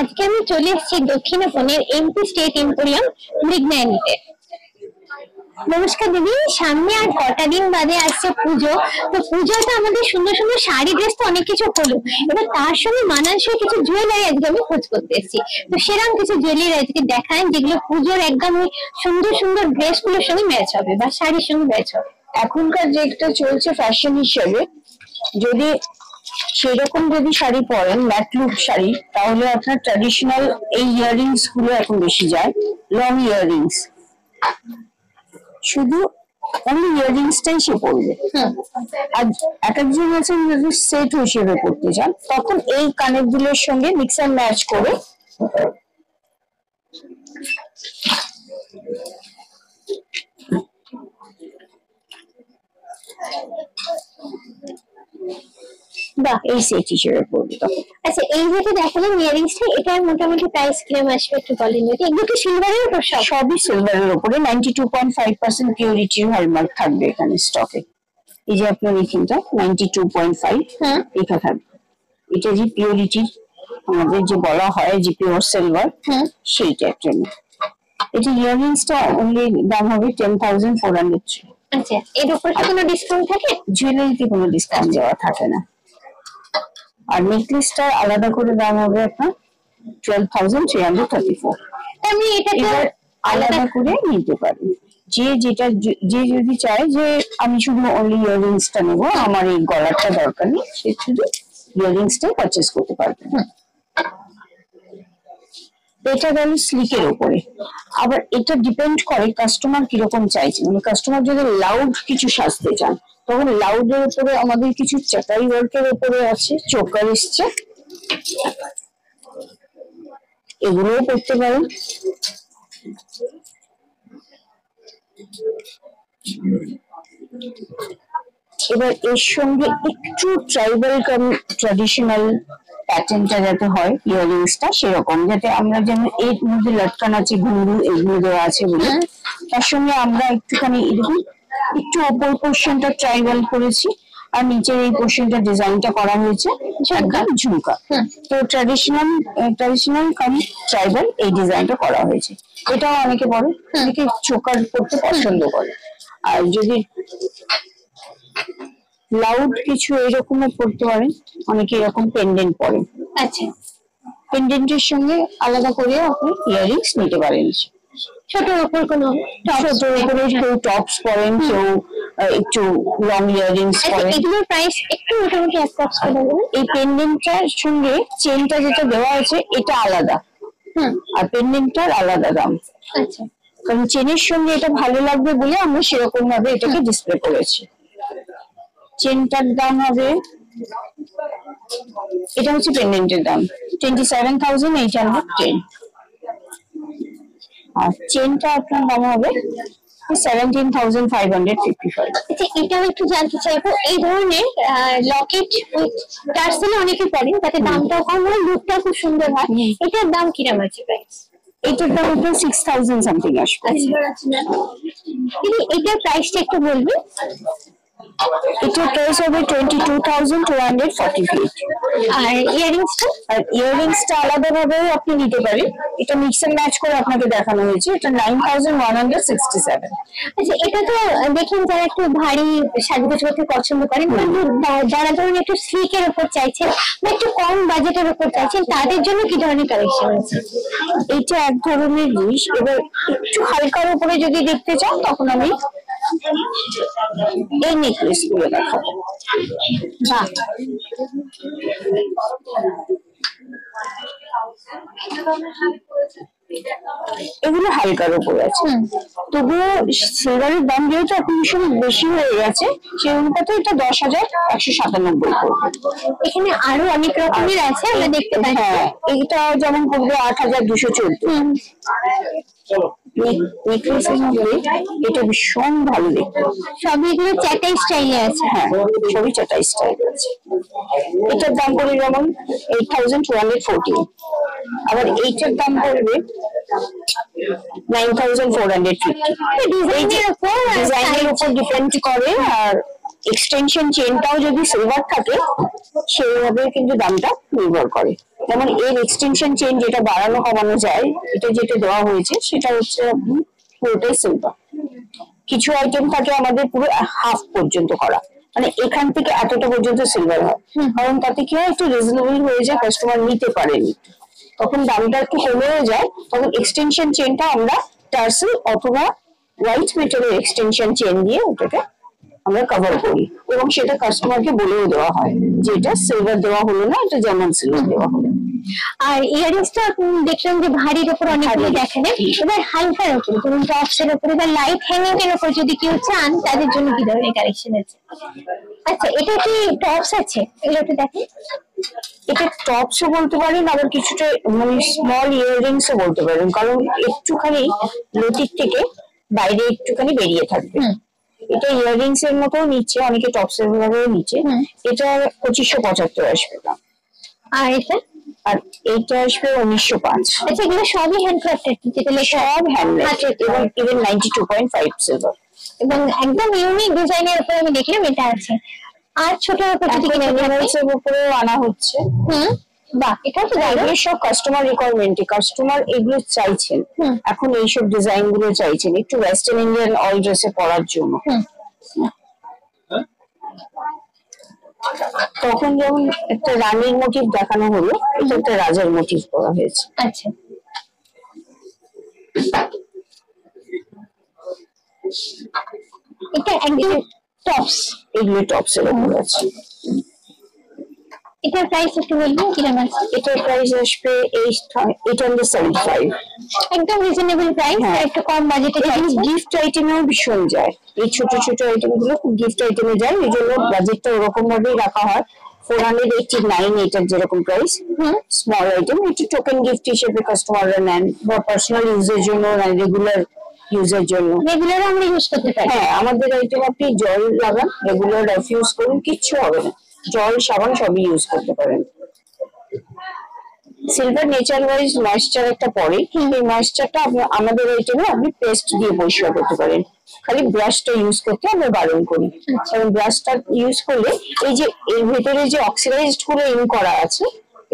আজকে আমি চলে এসেছি দক্ষিণাপনের এমপি স্টেট এম্পোরিয়াম মৃগনায়নীতে। নমস্কার দিদি, সামনে আর কটা দিন বাদে আসছে পুজো, তো পুজোতে আমাদের সুন্দর সুন্দর শাড়ি ড্রেস তো অনেক কিছু হলো, এবার তার সঙ্গে মানানসই কিছু জুয়েলারি আজকে আমি খোঁজ করতে এসেছি। তো সেরকম কিছু জুয়েলারি আজকে দেখান যেগুলো পুজোর একদম সুন্দর সুন্দর ড্রেস গুলোর সঙ্গে ম্যাচ হবে বা শাড়ির সঙ্গে ম্যাচ হবে। এখনকার যেটা চলছে ফ্যাশন হিসেবে, যদি সেরকম যদি শাড়ি পরেন ম্যাট লুক শাড়ি, তাহলে আপনার ট্র্যাডিশনাল এই ইয়াররিংস গুলো এখন বেশি যায়, লং ইয়াররিংস। শুধু অনলি ইয়াররিংসটাই সে পরবে। আর এক একজন আছেন যদি সেট হিসেবে পড়তে চান, তখন এই কানের দুলের সঙ্গে মিক্স অ্যান্ড ম্যাচ করে বাহ, এই সেট হিসেবে পড়বে তখন। আচ্ছা, এই যেটা দেখালেন ইয়ারিংসটা, এটার মোটামুটি প্রাইস কিরকম আসবে একটু বলেন যদি। এগুলো কি সিলভারের উপর? সবই সিলভারের উপরে, 92.5% পিউরিটির হলমার্ক থাকবে এখানে স্টকে। এই যে আপনার এখানটা 92.5 এটা থাকবে। এটা যে পিউরিটির আমাদের যে বলা হয় যে পিওর সিলভার, সেইটার জন্য। এটা ইয়াররিংসটা অনলি দাম হবে 10,400। আচ্ছা, এর উপর কি কোনো ডিসকাউন্ট থাকে? জুয়েলারিতে কোনো ডিসকাউন্ট দেওয়া থাকে না। আর নেকলেসটা আলাদা করে দাম হবে আপনার 12,334। আমি এটাকে আলাদা করে নিতে পারি। যে যদি চায় যে আমি শুধু অনলি ইয়াররিংসটা নেবো, আমার এই গলাটা দরকার নেই, সে শুধু ইয়াররিংসটাই পারচেস করতে পারবে। এটা গেল স্লিকের উপরে। আবার এটা ডিপেন্ড করে কাস্টমার কিরকম চাইছে। মানে কাস্টমার যদি লাউড কিছু সাজতে চান, তখন লাউডের উপরে আমাদের কিছু চাটাই ওয়ার্কের উপরে আছে, চোকার এসছে, এগুলোও করতে পারেন। এবার এর সঙ্গে একটু ট্রাইবাল কাম ট্র্যাডিশনাল প্যাটার্নটা যাতে হয় ইয়াররিংসটা, সেরকম যাতে আমরা যেমন এর মধ্যে লটকান আছে, ঘুঙ্গু এগুলো দেওয়া আছে বলে, তার সঙ্গে আমরা একটুখানি এরকম একটু ওপর পোর্শনটা ট্রাইবাল করেছি, আর নিচের এই পোর্শনটা ডিজাইনটা করা হয়েছে একদম ঝুমকা। তো ট্র্যাডিশনাল কাম ট্রাইবাল এই ডিজাইনটা করা হয়েছে। এটাও অনেকে পরে, অনেকে চোকার করতে পছন্দ করে। আর যদি লাউড কিছু এরকমও পড়তে পারেন, অনেকে এরকম পেন্ডেন্ট পরেন। আচ্ছা, পেন্ডেন্টের সঙ্গে আলাদা করে আপনি ইয়াররিংস নিতে পারেন। ছোটর উপর কোনো ছোটর উপরে কেউ টপস পরেন, কেউ একটু লং ইয়াররিংস পরেন। এগুলোর প্রাইস একটু মোটামুটি অ্যাপ্রক্স করে বলুন। এই পেন্ডেন্টটার সঙ্গে চেনটা যেটা দেওয়া আছে এটা আলাদা, আর পেন্ডেন্টটার আলাদা দাম। আচ্ছা, কারণ চেনের সঙ্গে এটা ভালো লাগবে বলে আমরা সেরকম ভাবে এটাকে ডিসপ্লে করেছি। চেনটার দাম হবে, এটা হচ্ছে পেন্ডেন্টের দাম 27,810, আর চেনটা আপনার দাম হবে 17,555। আচ্ছা, এটাও একটু জানতে চাইবো, এই ধরনের লকেট উইথ টার্সেল অনেকে পরেন, তাতে দামটাও কম হয়, লুকটাও খুব সুন্দর হয়, এটার দাম কিরকম আছে প্রাইস? এটার দাম আপনার 6,000 সামথিং আসবে। এটার প্রাইসটা একটু বলবেন? এটার প্রাইস হবে 22,248। আর ইয়াররিংসটা? আর ইয়াররিংসটা আলাদা ভাবে আপনি নিতে পারেন, এটা মিক্স এন্ড ম্যাচ করে আপনাকে দেখানো হয়েছে, এটা 9,167। আচ্ছা, এটা তো দেখুন যারা একটু ভারী সাজগোজ করতে পছন্দ করেন, যারা ধরুন একটু স্লিকের উপর চাইছেন বা একটু কম বাজেটের উপর চাইছেন, তাদের জন্য কি ধরনের কালেকশন আছে? এইটা এক ধরনের জিনিস। এবার একটু হালকার উপরে যদি দেখতে চান, তখন আমি এই নেকলেস গুলো দেখাবো। বাহ, এগুলো হালকার উপরে আছে। তবুও সিলভারের দাম যেহেতু এখন ভীষণ বেশি হয়ে গেছে, সেই অনুপাতে এটা 10,197 পড়বে। এখানে আরো অনেক রকমের আছে আমরা দেখতে পাচ্ছি। হ্যাঁ, এইটা যেমন পড়বে 8,214। নেকলেসের মধ্যে এটা ভীষণ ভালো দেখতে। সবই এগুলো চ্যাটাই স্টাইলে আছে। হ্যাঁ, সবই চাটাই স্টাইল আছে। এটার দাম পড়বে যেমন 8,214। আবার এইটার দাম পড়বে 9,450। ডিজাইনের উপর ডিপেন্ড করে। আর এক্সটেনশন চেনটাও যদি সিলভার থাকে সেইভাবে কিন্তু দামটা নির্ভর করে। যেমন এর এক্সটেনশন চেন যেটা বাড়ানো কমানো যায়, এটা যেটা দেওয়া হয়েছে সেটা হচ্ছে পুরোটাই সিলভার। কিছু আইটেম থাকে আমাদের পুরো হাফ পর্যন্ত করা, মানে এখান থেকে এতটা পর্যন্ত সিলভার হয়, কারণ তাতে কি হয় একটু রিজনেবল হয়ে যায়, কাস্টমার নিতে পারেনি, তখন দামটা একটু কমেও যায়। তখন এক্সটেনশন চেনটা আমরা টার্সেল অথবা হোয়াইট মেটালের এক্সটেনশন চেন দিয়ে ওটাকে আমরা কভার করি, এবং সেটা কাস্টমারকে বলেও দেওয়া হয় যে এটা সিলভার দেওয়া হলো না, এটা যেমন সিলভার দেওয়া হলো। আর ইয়ারিংসটা দেখলাম যে ভারীর উপর অনেকগুলো দেখালেন, এবার হালকার উপরে যেমন টপস এর উপরে বা লাইট হ্যাঙ্গিং এর উপর যদি কেউ চান তাদের জন্য কি ধরনের কালেকশন আছে? আচ্ছা, এটা কি টপস আছে? এগুলো একটু দেখেন। এটা টপসও বলতে পারেন, আবার কিছুটা মানে স্মল ইয়াররিংসও বলতে পারেন, কারণ একটুখানি লতির থেকে বাইরে একটুখানি বেরিয়ে থাকবে। এটা ইয়াররিংস এর মতো নিচে, অনেকে টপস এর ভাবেও নিচে। এটা 2575 আসবে দাম। আর এটা? আর এইটা আসবে 1905। আচ্ছা, এগুলো সবই হ্যান্ডক্রাফটেড, যেটা সব হ্যান্ডমেড এবং ইভেন 92.5 সিলভার, এবং একদম ইউনিক ডিজাইনের উপরে আমি দেখলাম এটা আছে। আর ছোট উপরেও আনা হচ্ছে। বাহ, এটা তো এগুলো সব কাস্টমার রিকোয়ারমেন্ট, কাস্টমার এগুলো চাইছেন, এখন এইসব ডিজাইন গুলো চাইছেন একটু ওয়েস্টার্ন ইন্ডিয়ান অল ড্রেসে পরার জন্য। তখন যেমন একটা রানীর মোটিভ দেখানো হলো, এটা একটা রাজার মোটিভ করা হয়েছে। আচ্ছা, এটা একদম টপস, এগুলো টপস এর উপর আছে। এটার প্রাইস একটু বলবেন কিরকম আছে? এটার প্রাইস আসবে 875। একদম রিজনেবল প্রাইস, একটু কম বাজেটে যাচ্ছে। গিফট আইটেমেও ভীষণ যায়, এই ছোট ছোট আইটেম গুলো খুব গিফট আইটেমে যায়, এই জন্য বাজেটটা ওরকম ভাবেই রাখা হয়। 489 এটার যেরকম প্রাইস, স্মল আইটেম, একটু টোকেন গিফট হিসেবে কাস্টমাররা নেন বা পার্সোনাল ইউজের জন্য, রেগুলার ইউজের জন্য। রেগুলার আমরা ইউজ করতে পারি। হ্যাঁ, আমাদের আইটেম আপনি জল লাগান, রেগুলার ইউজ করুন, কিচ্ছু হবে না, জল সাবান সবই ইউজ করতে পারেন। সিলভার নেচার ওয়াইজ ময়েশ্চার একটা পরে, এই ময়েশ্চারটা আমাদের আইটেমে আপনি পেস্ট দিয়ে পরিষ্কার করতে পারেন, খালি ব্রাশটা ইউজ করতে আমরা বারণ করি, কারণ ব্রাশটা ইউজ করলে এই যে এর ভেতরে যে অক্সিডাইজড গুলো ইন করা আছে,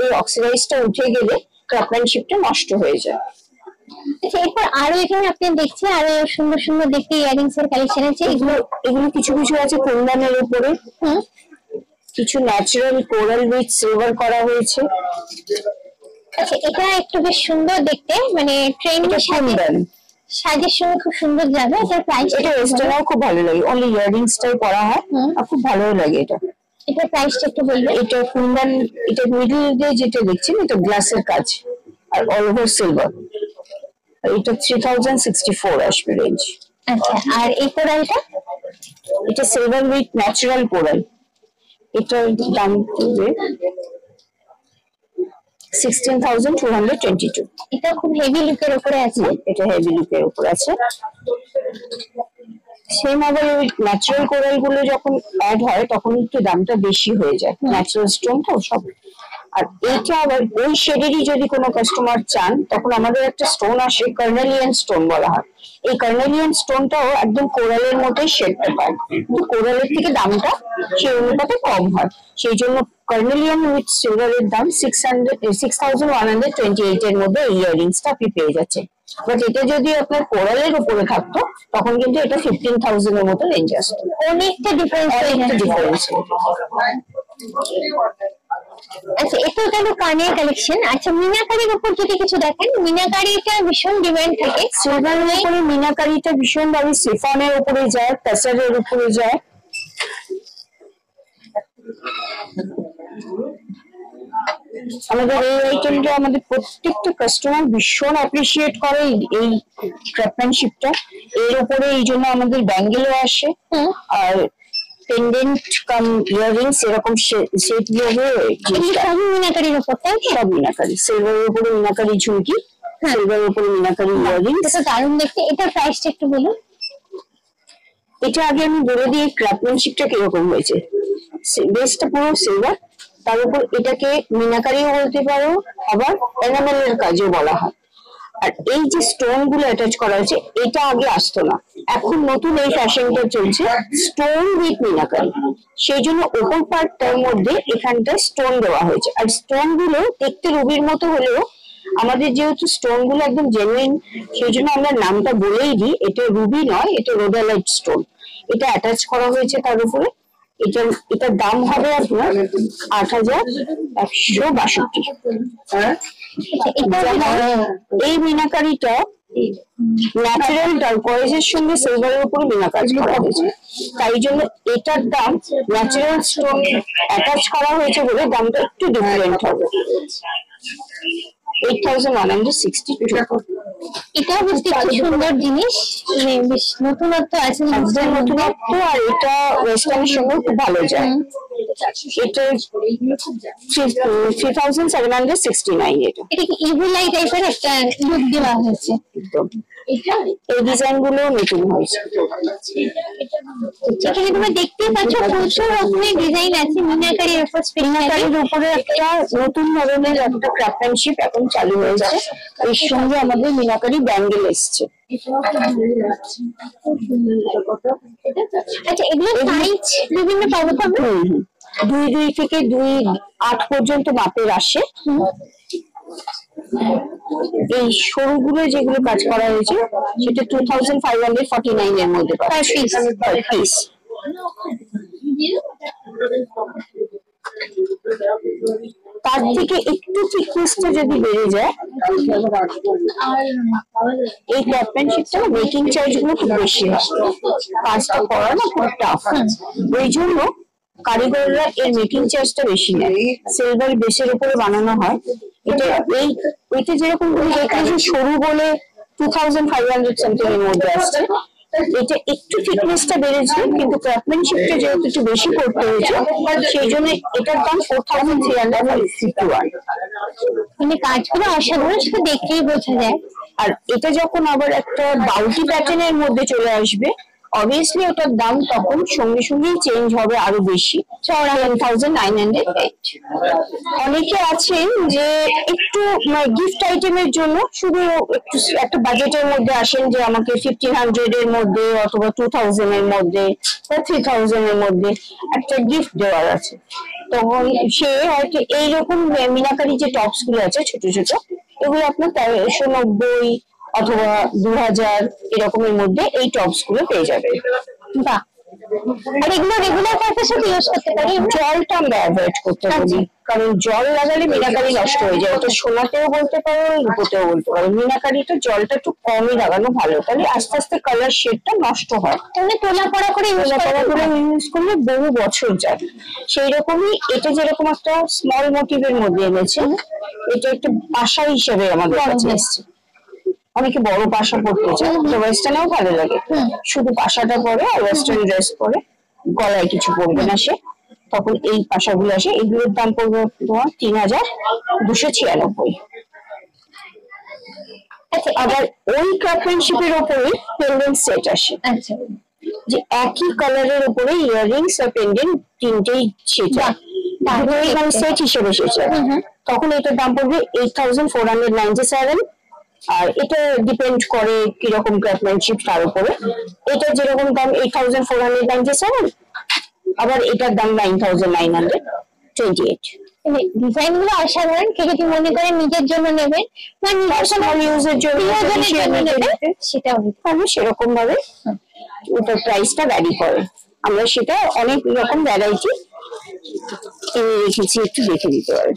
এই অক্সিডাইজটা উঠে গেলে ক্রাফটম্যানশিপটা নষ্ট হয়ে যায়। আচ্ছা, এরপর আরো এখানে আপনি দেখছি আরো সুন্দর সুন্দর দেখতে ইয়ারিংস এর কালেকশন আছে। এগুলো কিছু কিছু আছে কুন্দনের উপরে, কিছু ন্যাচারাল কোরাল উইথ সিলভার করা হয়েছে। আচ্ছা, এটা একটু বেশ সুন্দর দেখতে, মানে ট্রেন্ডের সাজের সঙ্গে খুব সুন্দর যাবে। এটার প্রাইস? এটা ওয়েস্টার্নও খুব ভালো লাগে, অনলি ইয়াররিংসটাই পরা হয় আর খুব ভালো লাগে এটা। এটার প্রাইসটা একটু বলবেন? এটা কুন্দন, এটা মিডল দিয়ে যেটা দেখছেন এটা গ্লাসের কাজ আর অল ওভার সিলভার, এটা 3064 আসবে রেঞ্জ। আচ্ছা, আর এই কোরালটা? এটা সিলভার উইথ ন্যাচারাল কোরাল, এটার দাম পড়বে 16,222। এটা খুব হেভি লুকের উপরে আছে। এটা হেভি লুকের উপর আছে। সেম আবার ওই ন্যাচারাল কোরাল গুলো যখন অ্যাড হয় তখন একটু দামটা বেশি হয়ে যায়, ন্যাচারাল স্টোন তো সব। আর এইটা আবার ওই শেডেরই যদি কোনো কাস্টমার চান, তখন আমাদের একটা স্টোন আসে কার্নেলিয়ান স্টোন বলা হয়, এই কার্নেলিয়ান স্টোনটাও একদম কোরালের মতোই শেডটা পায়, কিন্তু কোরালের থেকে দামটা সেই অনুপাতে কম হয়, সেই জন্য কার্নেলিয়ান উইথ সিলভারের দাম 6128 এর মধ্যে এই ইয়াররিংসটা আপনি পেয়ে যাচ্ছেন। বাট এটা যদি আপনার কোরালের উপরে থাকতো তখন কিন্তু এটা 15,000 এর মতো রেঞ্জ আসতো। অনেকটা ডিফারেন্স। আচ্ছা, এটা গেল কানের কালেকশন। আচ্ছা, মিনাকারির উপর যদি কিছু দেখেন, মিনাকারিটা ভীষণ ডিমান্ড থাকে। সিলভারের উপরে মিনাকারিটা ভীষণ ভাবে সিফনের উপরে যায়, টাসারের উপরে যায়। আমাদের এই আইটেমটা আমাদের প্রত্যেকটা কাস্টমার ভীষণ অ্যাপ্রিসিয়েট করে এই ক্রাফটম্যানশিপটা। এর উপরে এই জন্য আমাদের ব্যাঙ্গেলও আসে, আর পেন্ডেন্ট কাম ইয়াররিংস এরকম সেট দিয়ে সব মিনাকারির উপর, তাই তো? সব মিনাকারি, সিলভারের উপরে মিনাকারি ঝুমকি, সিলভারের উপরে মিনাকারি ইয়াররিংস। এটা দারুণ দেখতে। এটার প্রাইসটা একটু বলুন। এটা আগে আমি বলে দিই ক্রাফটম্যানশিপটা কিরকম হয়েছে। বেসটা পুরো সিলভার, তার উপর এটাকে মিনাকারিও বলতে পারো, আবার এনামেলের কাজও বলা হয়। আর এই যে স্টোন গুলো অ্যাটাচ করা হয়েছে এটা আগে আসতো না, এখন নতুন এই ফ্যাশনটা চলছে স্টোন উইথ মিনাকারি। সেই জন্য ওপর পার্টটার মধ্যে এখানটা স্টোন দেওয়া হয়েছে, আর স্টোন গুলো দেখতে রুবির মতো হলেও আমাদের যেহেতু স্টোন গুলো একদম জেনুইন, সেই জন্য আমরা নামটা বলেই দিই এটা রুবি নয়, এটা রোডালাইট স্টোন। এটা অ্যাটাচ করা হয়েছে তার উপরে। এটার দাম হবে আপনার ৮,১৬২। এই মিনাকারিটা ন্যাচারাল টার্কোয়েজের সঙ্গে সিলভারের উপরে মিনা কাজ করা হয়েছে, তাই জন্য এটার দাম ন্যাচারাল স্টোন অ্যাটাচ করা হয়েছে বলে দামটা একটু ডিফারেন্ট হবে। 8,162। এটা বেশ দেখতে সুন্দর জিনিস, মানে বেশ নতুনত্ব আছে জিনিসটার মধ্যে। নতুনত্ব, আর এটা ওয়েস্টার্নের সঙ্গে খুব ভালো যায়। এটা 3,769। এটা কি ইভিলাই টাইপের একটা লুক দেওয়া হয়েছে। এই ডিজাইন গুলো নতুন হয়েছে। এখানে তোমরা দেখতেই পাচ্ছ প্রচুর রকমের ডিজাইন আছে মিনাকারির উপর। মিনাকারির উপরে একটা নতুন ধরনের একটা ক্রাফটম্যানশিপ এখন চালু হয়েছে, এর সঙ্গে আমাদের মিনাকারি ব্যাঙ্গেল এসছে। আচ্ছা, এগুলো সাইজ বিভিন্ন পাবো তো আমরা? 2 থেকে 2.8 পর্যন্ত মাপের আসে। এই সরুগুলো যেগুলো কাজ করা হয়েছে সেটা 2,549 এর মধ্যে পার পিস। তার থেকে একটু থিকনেসটা যদি বেড়ে যায়, এই ক্রাফটম্যানশিপটা মেকিং চার্জ গুলো খুব বেশি হয়, কাজটা করা না খুব টাফ। ওই জন্য কারিগররা এর মেকিং চার্জটা বেশি নেয়। সিলভার বেসের উপরে বানানো হয়। এটা যেরকম দেখেছি সরু বলে 2,500 সামথিং এর মধ্যে আসছে। এটা একটু ফিটনেসটা বেড়েছে, কিন্তু ক্রাফটম্যানশিপটা যেহেতু একটু বেশি করতে হয়েছে সেই জন্য এটার দাম 4,351। মানে কাজগুলো অসাধারণ, সেটা দেখলেই বোঝা যায়। আর এটা যখন আবার একটা বাউটি প্যাটার্নের মধ্যে চলে আসবে, অবভিয়াসলি ওটার দাম তখন সঙ্গে সঙ্গেই চেঞ্জ হবে আরো বেশি, 10,908। অনেকে আছেন যে একটু গিফট আইটেমের জন্য শুধু একটু একটা বাজেটের মধ্যে আসেন, যে আমাকে 1,500 এর মধ্যে অথবা 2,000 এর মধ্যে বা 3,000 এর মধ্যে একটা গিফট দেওয়ার আছে। তখন সে হয়তো এইরকম মিনাকারি যে টপস গুলো আছে ছোট ছোট, এগুলো আপনার 1,390 অথবা 2,000 এরকমের মধ্যে এই টপস গুলো পেয়ে যাবে। বাহ! আর এগুলো রেগুলার পারপাসে ইউজ করতে পারি? জলটা আমরা অ্যাভয়েড করতে পারি, কারণ জল লাগালে মিনাকারি নষ্ট হয়ে যায়। ওটা সোনাতেও বলতে পারো, রূপোতেও বলতে পারো। মিনাকারিটা জলটা একটু কমই লাগানো ভালো, তাহলে আস্তে আস্তে কালার শেডটা নষ্ট হয়। তাহলে তোলা পড়া করে ইউজ করলে বহু বছর যায়। সেই রকমই এটা যেরকম একটা স্মল মোটিভের মধ্যে এনেছে, এটা একটা পাশা হিসেবে আমাদের কাছে এসছে। অনেকে বড় পাশা পরতে চায়, তো ওয়েস্টার্নেও ভালো লাগে। শুধু পাশাটা পরে আর ওয়েস্টার্ন ড্রেস পরে, গলায় কিছু পরবে না সে, তখন এই পাশাগুলো আসে। এগুলোর দাম পড়বে তোমার 3,296। আবার ওই ক্রাফটম্যানশিপের উপরে পেন্ডেন্ট সেট আসে, যে একই কালারের উপরে ইয়াররিংস আর পেন্ডেন্ট তিনটেই সেট সেট হিসেবে এসেছে। তখন এটার দাম পড়বে 8,497। আর এটা ডিপেন্ড করে কিরকম ক্রাফটম্যানশিপ তার উপরে। এটা যেরকম দাম 8,497, আবার এটার দাম 9,928। ডিজাইন গুলো অসাধারণ। কে যদি মনে করে নিজের জন্য নেবেন বা পার্সোনাল ইউজের জন্য সেটাও আমি সেরকম ভাবে ওটার প্রাইসটা ভ্যারি করে। আমরা সেটা অনেক রকম ভ্যারাইটি এনে রেখেছি, একটু দেখে দিতে পারে।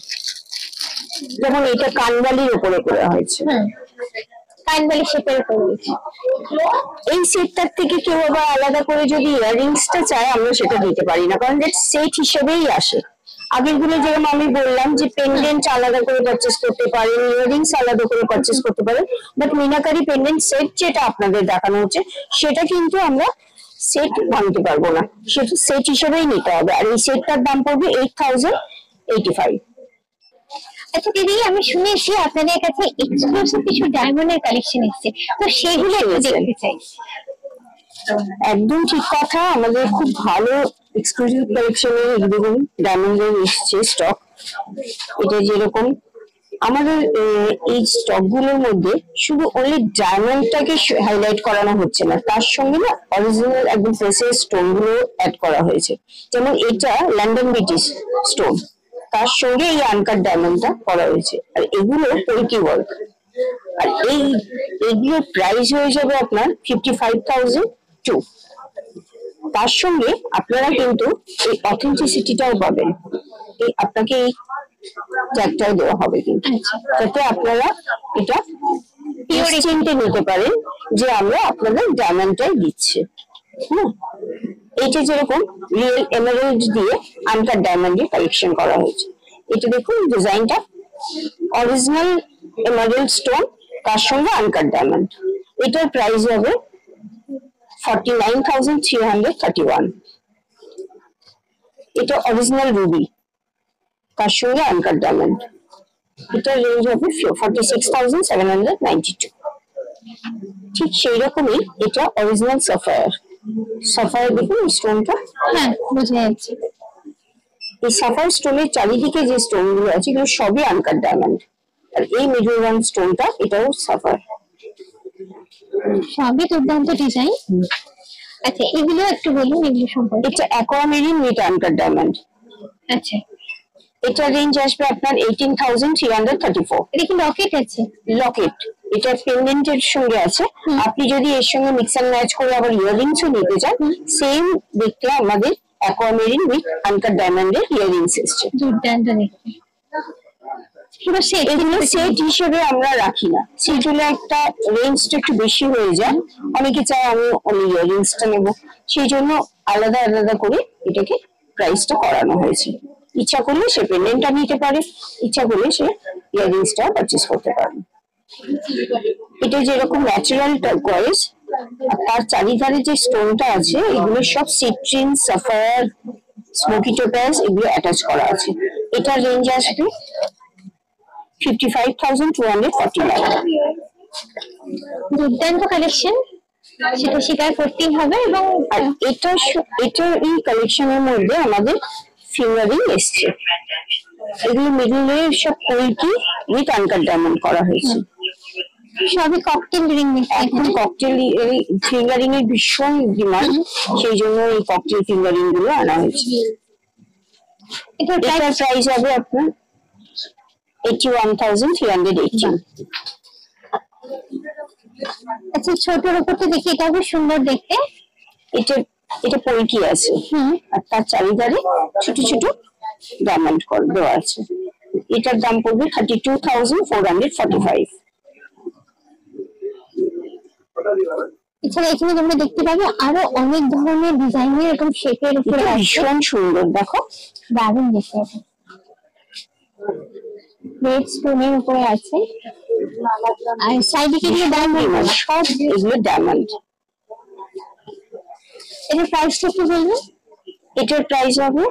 যেমন এটা কানবালির উপরে করা হয়েছে, কানবালি শেপের উপর। এই সেটটার থেকে কেউ আবার আলাদা করে যদি ইয়াররিংসটা চায় আমরা সেটা দিতে পারি না, কারণ সেট হিসেবেই আসে। আগের গুলো যেরকম আমি বললাম যে পেন্ডেন্ট আলাদা করে পারচেস করতে পারেন, ইয়াররিংস আলাদা করে পারচেস করতে পারেন, বাট মিনাকারি পেন্ডেন্ট সেট যেটা আপনাদের দেখানো হচ্ছে সেটা কিন্তু আমরা সেট ভাঙতে পারবো না, সেটা সেট হিসেবেই নিতে হবে। আর এই সেটটার দাম পড়বে 8085। আচ্ছা দিদি, আমি শুনেছি আপনাদের কাছে এক্সক্লুসিভ কিছু ডায়মন্ডের কালেকশন এসেছে, তো সেগুলো একটু দেখতে চাই। একদম ঠিক কথা, আমাদের খুব ভালো এক্সক্লুসিভ কালেকশনের দেখুন ডায়মন্ডের এসছে স্টক। এটা যেরকম আমাদের এই স্টক গুলোর মধ্যে শুধু অনলি ডায়মন্ডটাকে হাইলাইট করানো হচ্ছে না, তার সঙ্গে না অরিজিনাল একদম ফেসের স্টোন গুলো অ্যাড করা হয়েছে। যেমন এটা লন্ডন ব্রিটিশ স্টোন, তার সঙ্গে এই আনকাট ডায়মন্ডটা করা হয়েছে, আর এগুলো পলকি ওয়ার্ক। আর এইগুলোর প্রাইস হয়ে যাবে আপনার 55,002। তার সঙ্গে আপনারা কিন্তু এই অথেন্টিসিটিটাও পাবেন, এই আপনাকে এই ট্যাগটাও দেওয়া হবে কিন্তু, যাতে আপনারা এটা নিশ্চিন্তে নিতে পারেন যে আমরা আপনাদের ডায়মন্ডটাই দিচ্ছি। এইটা যেরকম রিয়েল এমারাল্ড দিয়ে আনকাট ডায়মন্ডের কালেকশন করা হয়েছে। এটা দেখুন ডিজাইনটা অরিজিনাল এমারাল্ড স্টোন, তার সঙ্গে আনকাট ডায়মন্ড। এটার প্রাইস হবে 49,331। এটা অরিজিনাল রুবি, তার সঙ্গে আনকাট ডায়মন্ড। এটার রেঞ্জ হবে 46,792। ঠিক সেই রকমই এটা অরিজিনাল সাফায়ার। সাফায়ার দেখুন স্টোনটা, হ্যাঁ বুঝে যাচ্ছে। এই সাফায়ার স্টোনের চারিদিকে যে স্টোন গুলো আছে এগুলো সবই আনকাট ডায়মন্ড। আর এই মিডল রাউন্ড স্টোনটা এটাও সাফায়ার। সবই দুর্দান্ত ডিজাইন। আচ্ছা এগুলো একটু বলুন এগুলো সম্পর্কে। এটা অ্যাকোয়ামেরিন উইথ আনকাট ডায়মন্ড। আচ্ছা এটা রেঞ্জ আসবে আপনার 18,334। এটা কি লকেট আছে? লকেট, এটা পেন্ডেন্টের সঙ্গে আছে। আপনি যদি এর সঙ্গে মিক্স অ্যান্ড ম্যাচ করে আবার ইয়াররিংসও নিতে চান, সেম দেখতে আমাদের অ্যাকোয়ামেরিন উইথ আনকাট ডায়মন্ডের ইয়াররিংস এসছে। দুর্দান্ত দেখতে। এগুলো সেট হিসেবে আমরা রাখি না, সেট হলে একটা রেঞ্জটা একটু বেশি হয়ে যায়, অনেকে চায় আমি অনলি ইয়াররিংসটা নেবো, সেই জন্য আলাদা আলাদা করে এটাকে প্রাইসটা করানো হয়েছে। ইচ্ছা করলে সে পেন্ডেন্টটা নিতে পারে, ইচ্ছা করলে সে ইয়াররিংসটা পারচেস করতে পারে। এটা যেরকম ন্যাচারাল টার্কোয়েজ, তার চারিধারে যে স্টোনটা আছে এগুলো সব সিট্রিন, সাফায়ার, স্মোকি টোপাজ এগুলো অ্যাটাচ করা আছে। এটার রেঞ্জ আসবে 55,249। দুর্দান্ত কালেকশন, সেটা স্বীকার করতেই হবে। এবং আর এটা এই কালেকশনের মধ্যে আমাদের ফিঙ্গারিং এসছে, এগুলো মিডলে সব পলকি উইথ আনকাট ডায়মন্ড করা হয়েছে। সবই ককটেল রিং। এখন ককটেল ফিঙ্গারিং এর ভীষণ ডিমান্ড, সেই জন্য এই ককটেল ফিঙ্গারিং গুলো আনা হয়েছে। এটার প্রাইস হবে আপনার 81,318। আচ্ছা ছোটর উপর তো দেখি এটা খুব সুন্দর দেখতে। এটা পলকি আছে, আর তার চারিধারে ছোট ছোট ডায়মন্ড দেওয়া আছে। এটার দাম পড়বে 32,445। এছাড়া এখানে তোমরা দেখতে পাবে আরো অনেক ধরনের ডিজাইনের এরকম শেপের উপরে ভীষণ সুন্দর, দেখো দারুণ দেখতে। রেড স্টোনের উপরে আছে, আর সাইডে কিন্তু ডায়মন্ড, সব এগুলো ডায়মন্ড। এটার প্রাইসটা একটু বলবেন? এটার প্রাইস হবে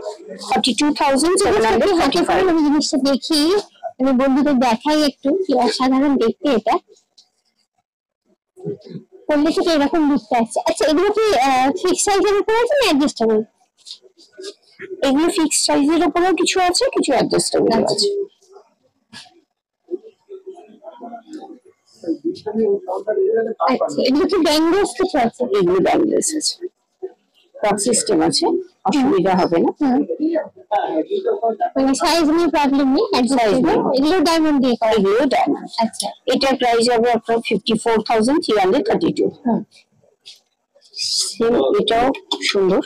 42,745। আমি জিনিসটা দেখি, আমি বন্ধুদের দেখাই একটু কি অসাধারণ দেখতে এটা। করলে থেকে এরকম দেখতে আছে। আচ্ছা এগুলো কি ফিক্স সাইজের উপর আছে না অ্যাডজাস্টেবল? এগুলো ফিক্স সাইজের উপরেও কিছু আছে, কিছু অ্যাডজাস্টেবল আছে। আচ্ছা এগুলো কি ব্যাঙ্গলস কিছু আছে? এগুলো ব্যাঙ্গলস আছে, টপ সিস্টেম আছে, অসুবিধা হবে না। মানে সাইজ নিয়ে প্রবলেম নেই, অ্যাডজাস্টেবল। এগুলো ডায়মন্ড দিয়ে করা? এগুলো ডায়মন্ড। আচ্ছা এটার প্রাইস হবে আপনার 54,332। সেম এটাও সুন্দর।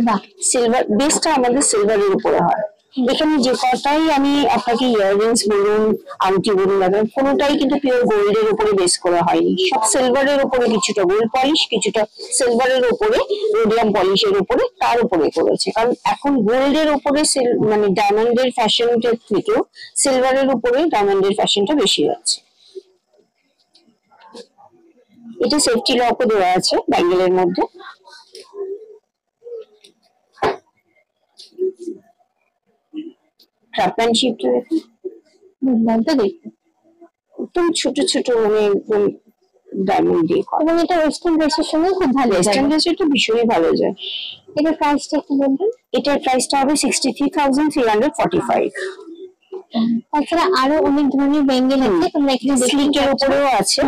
বাহ, সিলভার বেসটা আমাদের সিলভারের উপরে হয়, এখানে যে কটাই আমি আপনাকে ইয়াররিংস বলুন, আংটি বলুন, কোনোটাই কিন্তু পিওর গোল্ডের উপরে বেস করা হয়নি, সব সিলভারের উপরে, কিছুটা গোল্ড পলিশ, কিছুটা সিলভারের উপরে, রোডিয়াম পলিশের উপরে, তার উপরে করেছে। কারণ এখন গোল্ডের উপরে মানে ডায়মন্ডের ফ্যাশনটার থেকেও সিলভারের উপরে ডায়মন্ডের ফ্যাশনটা বেশি যাচ্ছে। এটা সেফটি লকও দেওয়া আছে ব্যাঙ্গেলের মধ্যে। ক্রাফটম্যানশিপটা দেখুন, দুর্দান্ত দেখতে। একদম ছোট ছোট মানে একদম ডায়মন্ড দিয়ে করা। এবং এটা ওয়েস্টার্ন ড্রেসের সঙ্গে খুব ভালো যায়। ওয়েস্টার্ন ড্রেস এটা ভীষণই ভালো যায়। এটার প্রাইসটা একটু বলবেন? এটার প্রাইসটা হবে 63,345। তাছাড়া আরো অনেক ধরনের ব্যাঙ্গেল আছে, তোমরা এখানে স্লিকের উপরেও আছে।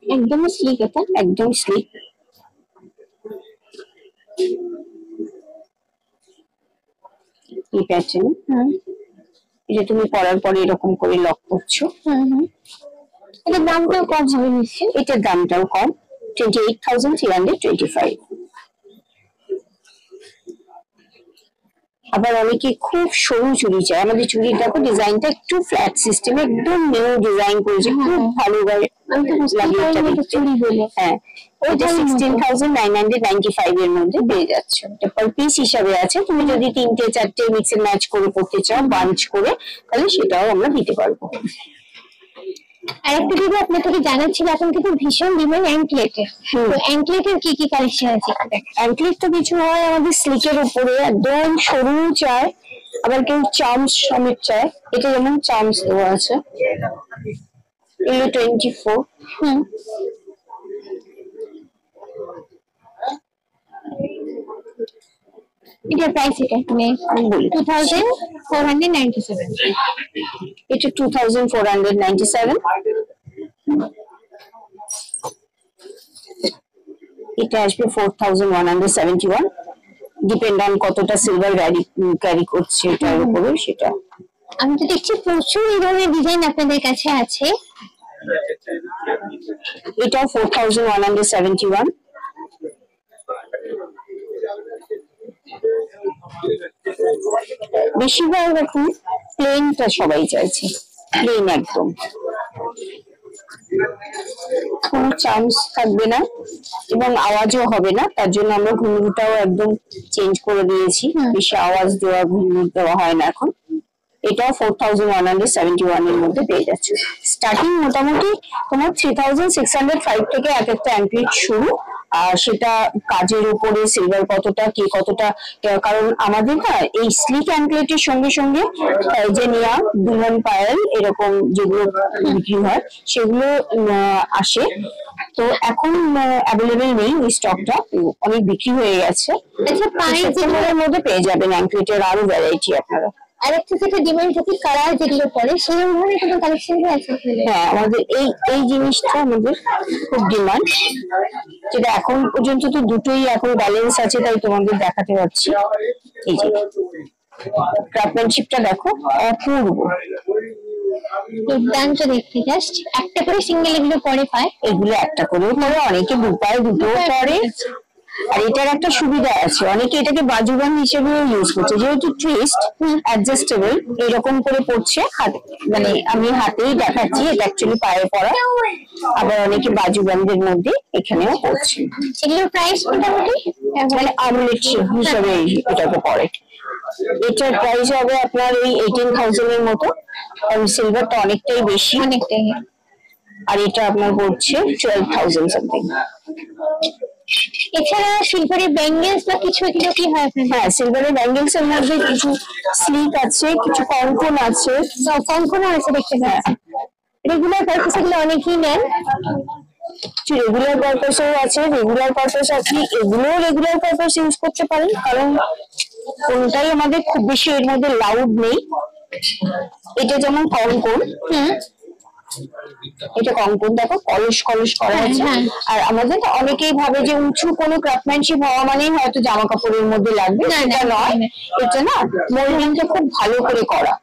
একদম স্লিক, এটা একদম স্লিক। এই প্যাটার্ন, এটা তুমি পরার পরে এরকম করে লক করছো। এটার দামটাও কম হবে নিশ্চয়ই? এটার দামটাও কম, 28,325। আবার অনেকে খুব সরু চুড়ি চায়। আমাদের চুড়ির দেখো ডিজাইনটা একটু ফ্ল্যাট সিস্টেমে, একদম নিউ ডিজাইন করেছে, খুব ভালো লাগে চুড়ি বলে। হ্যাঁ, ওইটা 16,995 এর মধ্যে পেয়ে যাচ্ছ। এটা পার পিস হিসাবে আছে, তুমি যদি 3-4 মিক্স এন্ড ম্যাচ করে পড়তে চাও বাঞ্চ করে, তাহলে সেটাও আমরা দিতে পারবো। আর একটা দিদি আপনার থেকে জানার ছিল, এখন কিন্তু ভীষণ ডিমান্ড অ্যাঙ্কলেটের। তো অ্যাঙ্কলেটের কি কি কালেকশন আছে? অ্যাঙ্কলেট তো কিছু হয় আমাদের স্লিকের উপরে, একদম সরু চায়, আবার কেউ চার্মস সমেত চায়। এটা যেমন চার্মস দেওয়া আছে, এগুলো 24। এটার প্রাইস এটা আমি বলি 2,497। এটা 2,497। এটা আসবে 4,171, ডিপেন্ড অন কতটা সিলভার ক্যারি করছে এটার উপরে সেটা। আমি তো দেখছি প্রচুর এই ধরনের ডিজাইন আপনাদের কাছে আছে। এটা 4,171। বেশিরভাগ এখন প্লেনটা সবাই চাইছে, প্লেন একদম, কোনো চার্মস থাকবে না এবং আওয়াজও হবে না। তার জন্য আমরা ঘুঙরুটাও একদম চেঞ্জ করে দিয়েছি, বেশি আওয়াজ দেওয়া ঘুঙরু দেওয়া হয় না এখন। এটাও 4,171 এর মধ্যে পেয়ে যাচ্ছে। স্টার্টিং মোটামুটি তোমার 3,605 থেকে এক একটা অ্যাঙ্কলেট শুরু। আর সেটা কাজের উপরে সিলভার কতটা, কি কতটা, কারণ আমাদের না এই স্লিক অ্যাঙ্কলেটের সঙ্গে সঙ্গে টাইজেনিয়া, দুলন পায়েল এরকম যেগুলো বিক্রি হয় সেগুলো আসে। তো এখন অ্যাভেলেবেল নেই ওই স্টকটা, অনেক বিক্রি হয়ে গেছে। আচ্ছা, সেপ্টেম্বরের মধ্যে পেয়ে যাবেন অ্যাঙ্কলেটের আরো ভ্যারাইটি আপনারা। আর একটা যেটা ডিমান্ড থাকে কালার যেগুলো পরে, সেই ধরনের কোনো কালেকশন আছে? হ্যাঁ, আমাদের এই জিনিসটা আমাদের খুব ডিমান্ড, যেটা এখন পর্যন্ত তো দুটোই এখন ব্যালেন্স আছে, তাই তোমাদের দেখাতে পারছি। এই যে ক্রাফটম্যানশিপটা দেখো, অপূর্ব, দুর্দান্ত দেখতে। জাস্ট একটা করে সিঙ্গেল এগুলো পরে পায়, এগুলো একটা করেও পরে, অনেকে দুপায় দুটো পরে। আর এটার একটা সুবিধা আছে, অনেকে এটাকে বাজুবন্ধ হিসেবে ইউজ করছে, যেহেতু টুইস্ট অ্যাডজাস্টেবল এরকম করে পড়ছে, মানে আমি হাতেই দেখাচ্ছি, এটা অ্যাকচুয়ালি পায়ে পড়া। আবার অনেকে বাজুবন্ধের মধ্যে এখানেও পড়ছে। এগুলোর প্রাইস মোটামুটি মানে আমলেট হিসাবে এটাকে পড়ে। এটার প্রাইস হবে আপনার ওই 18,000 এর মতো, কারণ সিলভারটা অনেকটাই বেশি। অনেকটাই। আর এটা আপনার পড়ছে 12,000 সামথিং। এছাড়া সিলভারের ব্যাঙ্গেলস বা কিছু এগুলো কি হয়? হ্যাঁ, সিলভারের ব্যাঙ্গেলস এর মধ্যে কিছু স্লিক আছে, কিছু কঙ্কন আছে। কঙ্কনও আছে দেখতে পাচ্ছি। রেগুলার পারপাস এগুলো অনেকেই নেন। রেগুলার পারপাসেও আছে, রেগুলার পারপাস আপনি এগুলো রেগুলার পারপাস ইউজ করতে পারেন, কারণ কোনটাই আমাদের খুব বেশি এর মধ্যে লাউড নেই। এটা যেমন কঙ্কন, এটা কঙ্কন দেখো কলস কলস করা আছে। আর আমাদের অনেকেই ভাবে যে উঁচু কোনো ক্রাফটম্যানশিপ হওয়া মানেই হয়তো জামা কাপড়ের মধ্যে লাগবে, সেটা নয়। এটা না মোল্ডিংটা খুব ভালো করে করা,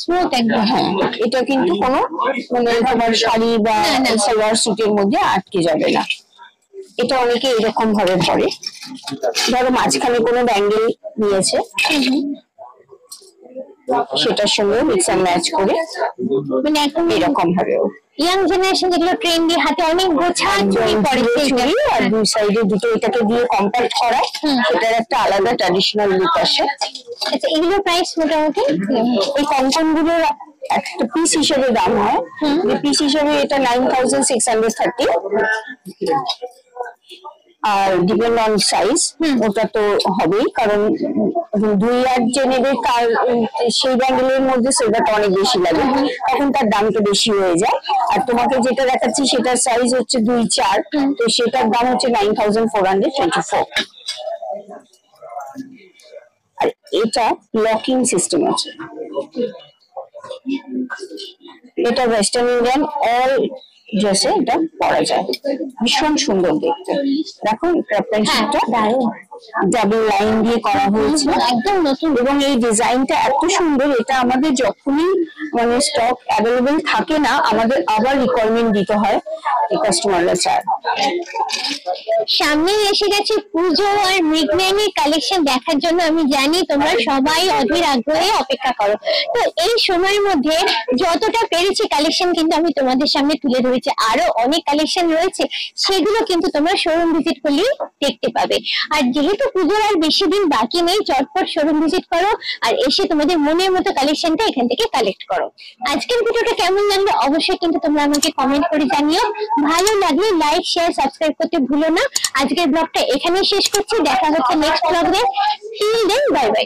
স্মুথ একদম। হ্যাঁ, এটা কিন্তু কোনো মানে তোমার শাড়ি বা সালোয়ার স্যুটের মধ্যে আটকে যাবে না। এটা অনেকে এরকম ভাবে পরে, ধরো মাঝখানে কোনো ব্যাঙ্গেল নিয়েছে সেটার সঙ্গে মিক্স অ্যান্ড ম্যাচ করে মানে একদম এরকম ভাবে ইয়াং জেনারেশন যেগুলো ট্রেন্ডি, হাতে অনেক গোছা চুড়ি পরে, চুড়ি আর দুই সাইডে দুটো এটাকে দিয়ে কম্প্যাক্ট করা, সেটার একটা আলাদা ট্র্যাডিশনাল লুক আসে। আচ্ছা, এগুলো প্রাইস মোটামুটি? এই কঙ্কন গুলোর একটা পিস হিসেবে দাম হয়, পিস হিসেবে এটা 9630, আর ডিপেন্ড অন সাইজ, ওটা তো হবেই, কারণ 2 যে নেবে তার সেই ব্যাঙ্গেলের মধ্যে সেটাটা অনেক বেশি লাগে, তখন তার দামটা বেশি হয়ে যায়। আর তোমাকে যেটা দেখাচ্ছি সেটার সাইজ হচ্ছে 2-4, তো সেটার দাম হচ্ছে 9424। আর এটা লকিং সিস্টেম আছে, এটা ওয়েস্টার্ন ইন্ডিয়ান অল ড্রেসে এটা পরা যায়, ভীষণ সুন্দর দেখতে। দেখো ক্রাফটম্যানশিপটা ডাবল লাইন দিয়ে করা হয়েছে, একদম নতুন, এবং এই ডিজাইনটা এত সুন্দর, এটা আমাদের যখনই মানে স্টক অ্যাভেলেবেল থাকে না আমাদের আবার রিকোয়ারমেন্ট দিতে হয়, এই কাস্টমাররা চায়। সামনে এসে গেছে পুজো আর মৃগনয়নীর কালেকশন দেখার জন্য। আমি জানি তোমরা সবাই অধীর আগ্রহে অপেক্ষা করো, তো এই সময়ের মধ্যে যতটা পেরেছি কালেকশন কিন্তু আমি তোমাদের সামনে তুলে ধরেছি। আরো অনেক কালেকশন রয়েছে, সেগুলো কিন্তু তোমরা শোরুম ভিজিট করলেই দেখতে পাবে। আর যেহেতু পুজোর আর বেশি দিন বাকি নেই, চটপট শোরুম ভিজিট করো আর এসে তোমাদের মনের মতো কালেকশনটা এখান থেকে কালেক্ট করো। আজকের ভিডিওটা কেমন লাগলো অবশ্যই কিন্তু তোমরা আমাকে কমেন্ট করে জানিও। ভালো লাগলে লাইক, শেয়ার, সাবস্ক্রাইব করতে ভুলো না। আজকের ব্লগটা এখানেই শেষ করছি, দেখা হচ্ছে নেক্সট ব্লগে। Till then, bye by.